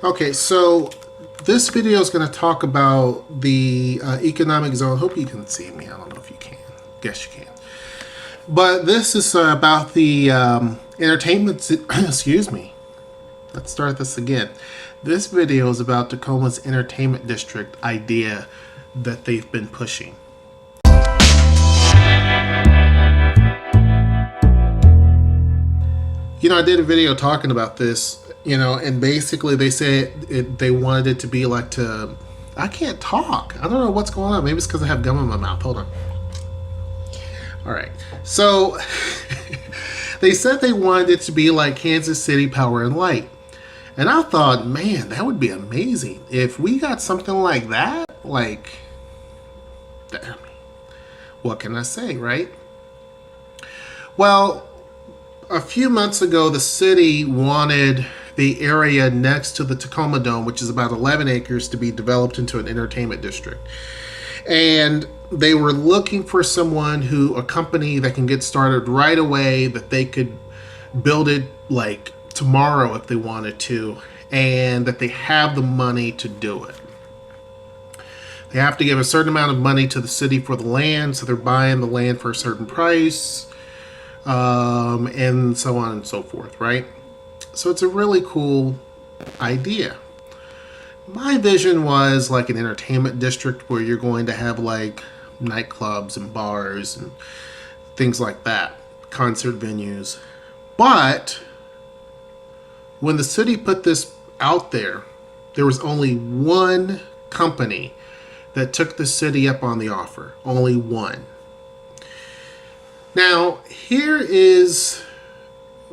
Okay, so this video is going to talk about the economic zone. Hope you can see me. I don't know if you can. Guess you can. But this is about the entertainment. Excuse me. Let's start this again. This video is about Tacoma's entertainment district idea that they've been pushing. You know, I did a video talking about this, you know, and basically they said they wanted it to be like to... I can't talk. I don't know what's going on. Maybe it's because I have gum in my mouth. Hold on. All right. So they said they wanted it to be like Kansas City Power and Light. And I thought, man, that would be amazing. If we got something like that, like, what can I say, right? Well, a few months ago, the city wanted the area next to the Tacoma Dome, which is about 11 acres, to be developed into an entertainment district. And they were looking for someone a company that can get started right away, that they could build it like tomorrow if they wanted to, and that they have the money to do it. They have to give a certain amount of money to the city for the land, so they're buying the land for a certain price. And so on and so forth, right? So it's a really cool idea. My vision was like an entertainment district where you're going to have like nightclubs and bars and things like that, concert venues. But when the city put this out there, there was only one company that took the city up on the offer. Only one. Now, here is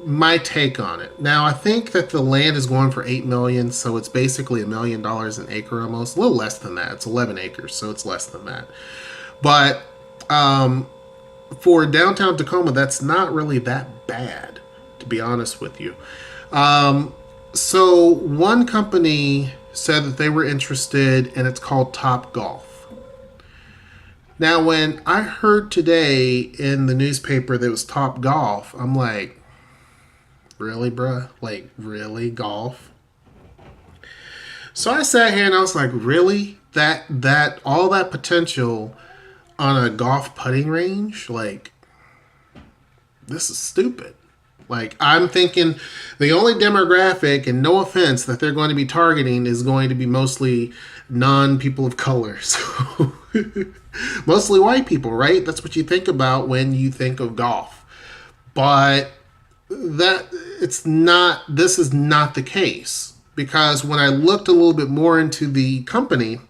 my take on it. Now, I think that the land is going for $8 million, so it's basically $1 million an acre almost. A little less than that. It's 11 acres, so it's less than that. But for downtown Tacoma, that's not really that bad, to be honest with you. So one company said that they were interested, and it's called TopGolf. Now, when I heard today in the newspaper that it was TopGolf, I'm like, really, bruh? Like, really? Golf? So I sat here and I was like, really? That all that potential on a golf putting range? Like, this is stupid. Like, I'm thinking the only demographic, and no offense, that they're going to be targeting is going to be mostly non-people of color. So mostly white people, right? That's what you think about when you think of golf. But this is not the case. Because when I looked a little bit more into the company,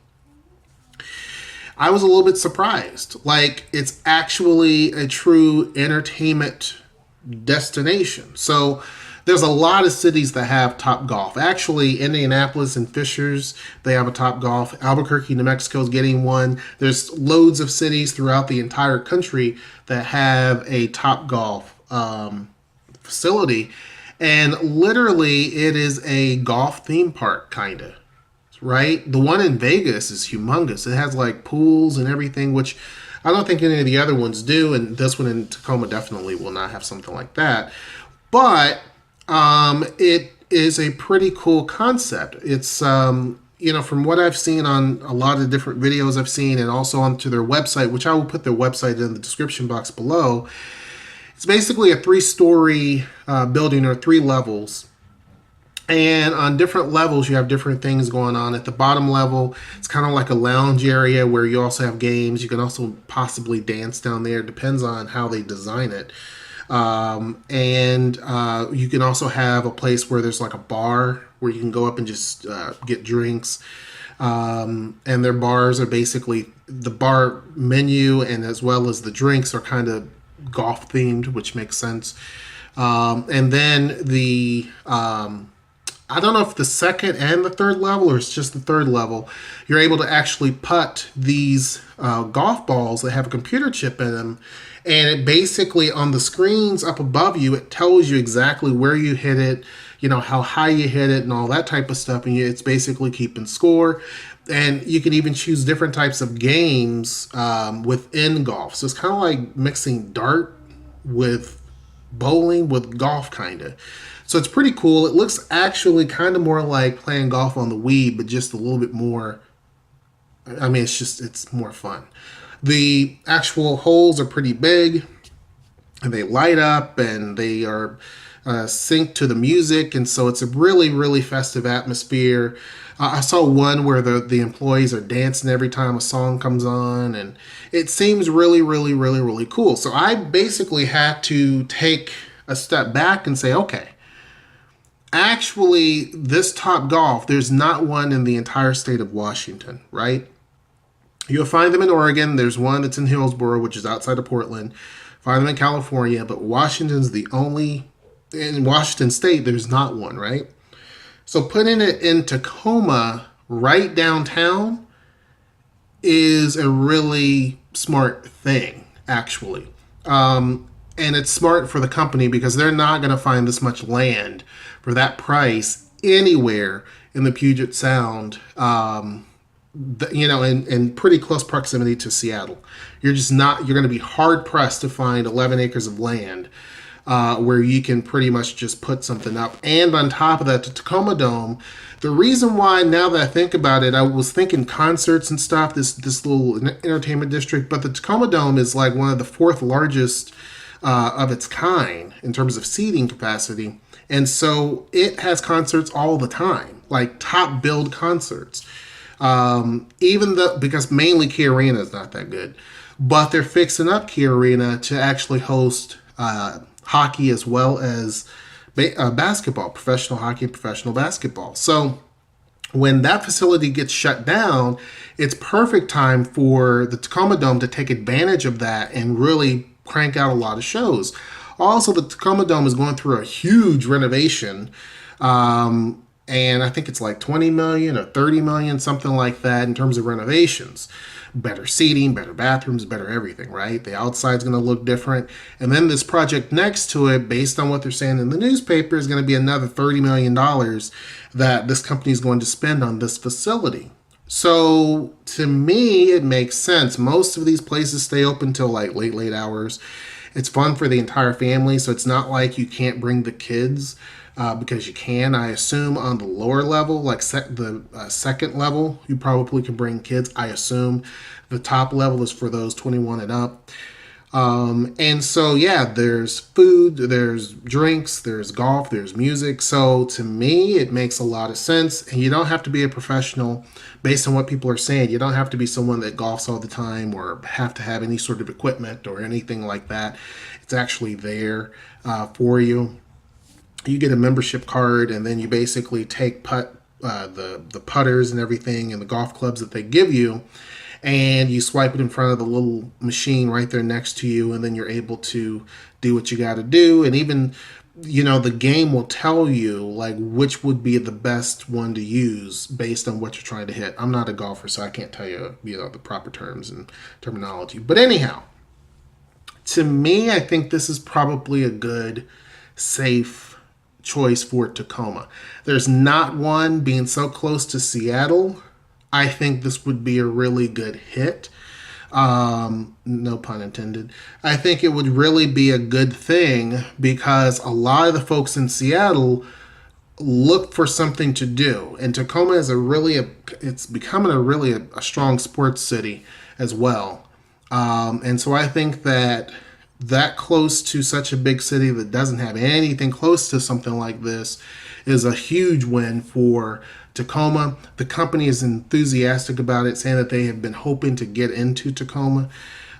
I was a little bit surprised. Like, it's actually a true entertainment destination. So there's a lot of cities that have TopGolf. Actually, Indianapolis and Fishers, they have a TopGolf. Albuquerque, New Mexico is getting one. There's loads of cities throughout the entire country that have a TopGolf facility. And literally, it is a golf theme park, kind of. Right? The one in Vegas is humongous. It has like pools and everything, which I don't think any of the other ones do, and this one in Tacoma definitely will not have something like that. But it is a pretty cool concept. It's, you know, from what I've seen on a lot of different videos I've seen, and also onto their website, which I will put their website in the description box below, it's basically a 3-story building, or 3 levels. And on different levels, you have different things going on. At the bottom level, it's kind of like a lounge area where you also have games. You can also possibly dance down there. It depends on how they design it. And you can also have a place where there's like a bar where you can go up and just get drinks. And their bars are basically, the bar menu and as well as the drinks are kind of golf themed, which makes sense. And then the... I don't know if the second and the third level, or it's just the third level, you're able to actually putt these golf balls that have a computer chip in them. And it basically, on the screens up above you, it tells you exactly where you hit it, you know, how high you hit it and all that type of stuff. And it's basically keeping score. And you can even choose different types of games within golf. So it's kind of like mixing dart with bowling with golf, kind of. So it's pretty cool. It looks actually kind of more like playing golf on the Wii, but just a little bit more. I mean, it's more fun. The actual holes are pretty big, and they light up, and they are synced to the music, and so it's a really, really festive atmosphere. I saw one where the employees are dancing every time a song comes on, and it seems really, really, really, really cool. So I basically had to take a step back and say, okay, actually, this TopGolf, there's not one in the entire state of Washington, right? You'll find them in Oregon. There's one that's in Hillsboro, which is outside of Portland. Find them in California, but Washington's the only. In Washington State, there's not one, right? So putting it in Tacoma, right downtown, is a really smart thing, actually. And it's smart for the company because they're not going to find this much land for that price anywhere in the Puget Sound, in pretty close proximity to Seattle. You're going to be hard pressed to find 11 acres of land where you can pretty much just put something up. And on top of that, the Tacoma Dome, the reason why, now that I think about it, I was thinking concerts and stuff, this little entertainment district, but the Tacoma Dome is like one of the fourth largest of its kind in terms of seating capacity. And so it has concerts all the time, like top billed concerts. Because mainly Key Arena is not that good, but they're fixing up Key Arena to actually host hockey as well as basketball, professional hockey and professional basketball. So when that facility gets shut down, it's perfect time for the Tacoma Dome to take advantage of that and really crank out a lot of shows. Also, the Tacoma Dome is going through a huge renovation. And I think it's like 20 million or 30 million, something like that in terms of renovations. Better seating, better bathrooms, better everything, right? The outside's going to look different. And then this project next to it, based on what they're saying in the newspaper, is going to be another $30 million that this company is going to spend on this facility. So to me, it makes sense. Most of these places stay open till like late hours. It's fun for the entire family, so it's not like you can't bring the kids. Because you can. I assume on the lower level, like the second level, you probably can bring kids. I assume the top level is for those 21 and up. And so, yeah, there's food, there's drinks, there's golf, there's music. So to me, it makes a lot of sense. And you don't have to be a professional based on what people are saying. You don't have to be someone that golfs all the time or have to have any sort of equipment or anything like that. It's actually there for you. You get a membership card, and then you basically take the putters and everything and the golf clubs that they give you, and you swipe it in front of the little machine right there next to you, and then you're able to do what you got to do. And even, the game will tell you like which would be the best one to use based on what you're trying to hit. I'm not a golfer, so I can't tell you, the proper terms and terminology. But anyhow, to me, I think this is probably a good, safe choice for Tacoma. There's not one being so close to Seattle. I think this would be a really good hit. No pun intended. I think it would really be a good thing because a lot of the folks in Seattle look for something to do, and Tacoma is it's becoming a strong sports city as well. And so I think that close to such a big city that doesn't have anything close to something like this is a huge win for Tacoma. The company is enthusiastic about it, saying that they have been hoping to get into Tacoma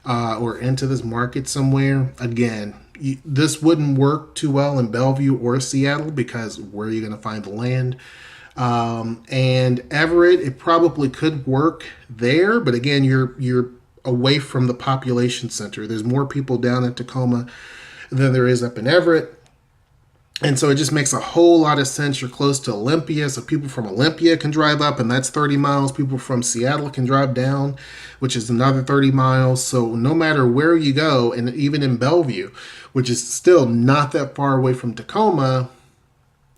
or into this market somewhere. Again, this wouldn't work too well in Bellevue or Seattle because where are you going to find the land? And Everett, it probably could work there, but again, you're away from the population center. There's more people down in Tacoma than there is up in Everett. And so it just makes a whole lot of sense. You're close to Olympia, so people from Olympia can drive up, and that's 30 miles. People from Seattle can drive down, which is another 30 miles. So no matter where you go, and even in Bellevue, which is still not that far away from Tacoma,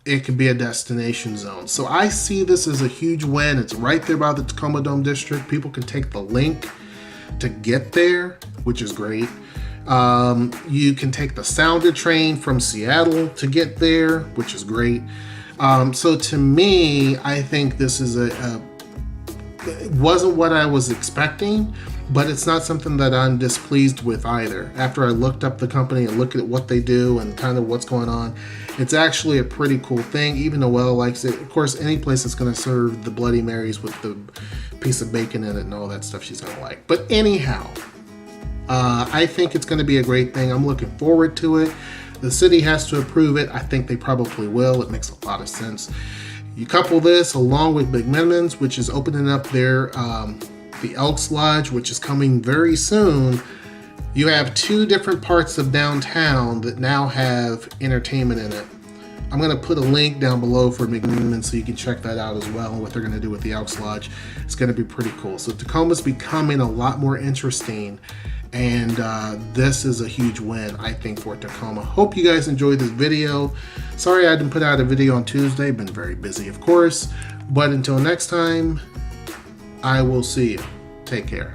it could be a destination zone. So I see this as a huge win. It's right there by the Tacoma Dome district. People can take the link to get there, which is great. You can take the Sounder train from Seattle to get there, which is great. So to me, I think this is it wasn't what I was expecting, but it's not something that I'm displeased with either. After I looked up the company and looked at what they do and kind of what's going on, it's actually a pretty cool thing. Even Noelle likes it. Of course, any place that's going to serve the Bloody Marys with the piece of bacon in it and all that stuff, she's going to like. But anyhow, I think it's going to be a great thing. I'm looking forward to it. The city has to approve it. I think they probably will. It makes a lot of sense. You couple this along with McMenamin's, which is opening up their the Elks Lodge, which is coming very soon. You have two different parts of downtown that now have entertainment in it. I'm going to put a link down below for McMenamin so you can check that out as well, and what they're going to do with the Elks Lodge. It's going to be pretty cool. So Tacoma's becoming a lot more interesting, and this is a huge win, I think, for Tacoma. Hope you guys enjoyed this video. Sorry I didn't put out a video on Tuesday. Been very busy, of course. But until next time, I will see you. Take care.